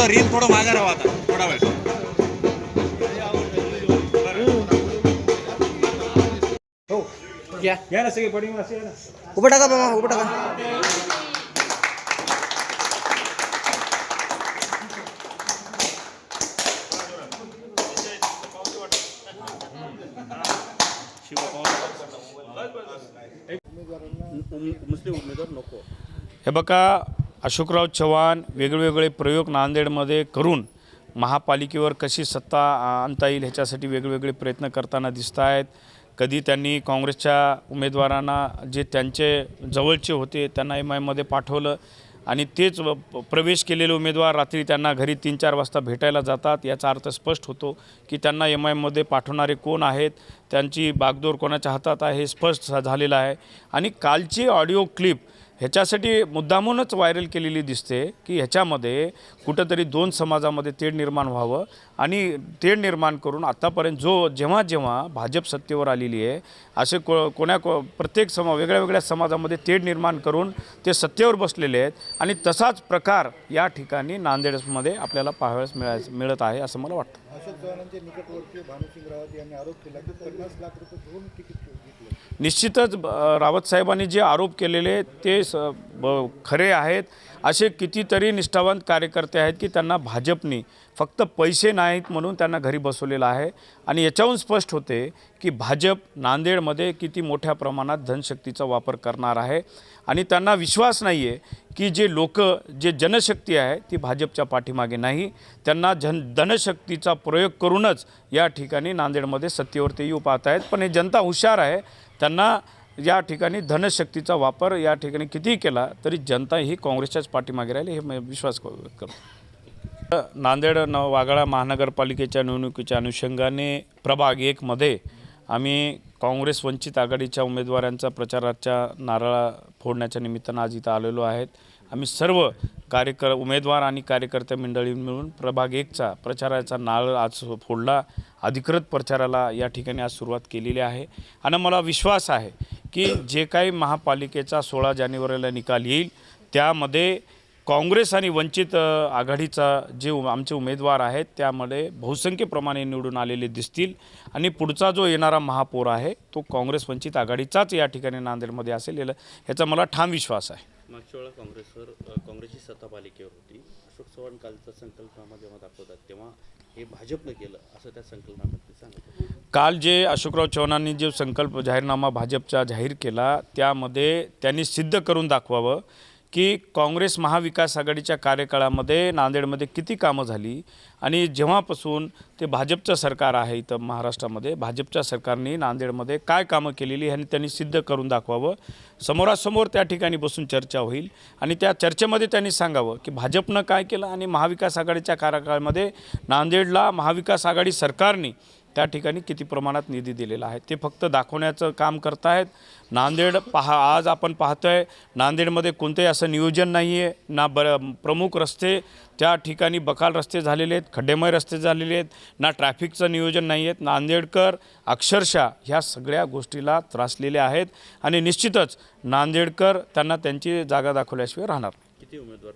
थोडं रील थोडं मागे राहा आता थोडा वेळ. हो या ना सगळे पडिंग असे ना. उभं टाका मामा, उभं टाका. मुस्लिम उमेदवार नको. हे बघा, अशोकराव चव्हाण वेगवेगळे प्रयोग नांदेडमध्ये करून महापालिकेवर कशी सत्ता आणता येईल ह्याच्यासाठी वेगवेगळे प्रयत्न करताना दिसत आहेत. कधी त्यांनी काँग्रेसच्या उमेदवारांना जे त्यांचे जवळचे होते त्यांना MIमध्ये पाठवलं आणि तेच प्रवेश केलेले उमेदवार रात्री त्यांना घरी 3-4 वाजता भेटायला जातात. याचा अर्थ स्पष्ट होतो की त्यांना MIमध्ये पाठवणारे कोण आहेत, त्यांची बागडोर कोणाच्या हातात आहे हे स्पष्ट झालेलं आहे. आणि कालची ऑडिओ क्लिप ह्याच्यासाठी मुद्दामूनच व्हायरल केलेली दिसते की ह्याच्यामध्ये कुठंतरी 2 समाजामध्ये तेढ निर्माण व्हावं आणि तेढ निर्माण करून आत्तापर्यंत जेव्हा जेव्हा भाजप सत्तेवर आलेली आहे असे प्रत्येक वेगळ्या वेगळ्या समाजामध्ये तेढ निर्माण करून ते सत्तेवर बसलेले आहेत. आणि तसाच प्रकार या ठिकाणी नांदेडमध्ये आपल्याला पाहावयास मिळत आहे असं मला वाटतं. अशोक चव्हाणांचे निकटवर्तीय भानुसिंग रावत यांनी आरोप केला की 50 लाख रुपये घेऊन तिकीट घेतले. निश्चितच रावत साहेबांनी जे आरोप केलेले ते खरे आहेत. असे कितीतरी निष्ठावंत कार्यकर्ते आहेत की त्यांना भाजपनी फक्त पैसे नाहीत म्हणून त्यांना घरी बसवलेलं आहे. आणि याच्याहून स्पष्ट होते की भाजप नांदेडमध्ये किती मोठ्या प्रमाणात धनशक्तीचा वापर करणार आहे. आणि त्यांना विश्वास नाही आहे की जे जनशक्ती आहे ती भाजपच्या पाठीमागे नाही. त्यांना धनशक्तीचा प्रयोग करूनच या ठिकाणी नांदेडमध्ये सत्तेवर ते येऊ पाहत आहेत. पण हे जनता हुशार आहे. त्यांना या ठिकाणी धनशक्तीचा वापर या ठिकाणी कितीही केला तरी जनता ही काँग्रेसच्याच पाठीमागे राहील हे विश्वास करतो. नांदेड वाघाळा महानगरपालिकेच्या निवडणुकीच्या अनुषंगाने प्रभाग 1मध्ये आम्ही काँग्रेस वंचित आघाडीच्या उमेदवारांचा प्रचाराच्या नारळ फोडण्याच्या निमित्तानं आज इथं आलेलो आहेत. आम्ही सर्व उमेदवार आणि कार्यकर्ते मंडळी मिळून प्रभाग 1चा प्रचाराचा नारळ आज फोडला. अधिकृत प्रचाराला या ठिकाणी आज सुरुवात केलेली आहे. आणि मला विश्वास आहे की जे काही महापालिकेचा 16 जानेवारीला निकाल येईल त्यामध्ये काँग्रेस आणि वंचित आघाडीचा जे आमचे उमेदवार आहेत त्यामध्ये बहुसंख्य प्रमाणे निवडून आलेले दिसतील. आणि पुढचा जो येणारा महापौर आहे तो काँग्रेस वंचित आघाडीचाच या ठिकाणी नांदेडमध्ये असेल ह्याचा मला ठाम विश्वास आहे. मागच्या वेळा काँग्रेसची सत्ता पालिकेवर होती. अशोक चव्हाण कालचा संकल्पनामा जेव्हा दाखवतात तेव्हा हे भाजपनं केलं असं त्या संकल्पनामध्ये सांगतात. काल जे अशोकराव चव्हाणांनी जो संकल्प जाहीरनामा भाजपचा जाहीर केला त्यामध्ये त्यांनी सिद्ध करून दाखवावं की काँग्रेस महाविकास आघाडीच्या कार्यकाळामध्ये नांदेडमध्ये किती कामं झाली. आणि जेव्हापासून ते भाजपचं सरकार आहे इथं महाराष्ट्रामध्ये भाजपच्या सरकारने नांदेडमध्ये काय कामं केलेली ह्यांनी त्यांनी सिद्ध करून दाखवावं. समोरासमोर त्या ठिकाणी बसून चर्चा होईल आणि त्या चर्चेमध्ये त्यांनी सांगावं की भाजपनं काय केलं आणि महाविकास आघाडीच्या कार्यकाळामध्ये नांदेडला महाविकास आघाडी सरकारने त्या ठिकाणी किती प्रमाणात निधी दिलेला आहे ते फक्त दाखवण्याचं काम करत आहेत. नांदेड आज आपण पाहतो आहे नांदेडमध्ये कोणतेही असं नियोजन नाही आहे ना. प्रमुख रस्ते त्या ठिकाणी बकाल रस्ते झालेले आहेत, खड्डेमय रस्ते झालेले आहेत, ना ट्रॅफिकचं नियोजन नाही आहेत. नांदेडकर अक्षरशः ह्या सगळ्या गोष्टीला त्रासलेले आहेत. आणि निश्चितच नांदेडकर त्यांना त्यांची जागा दाखवल्याशिवाय राहणार. किती उमेदवार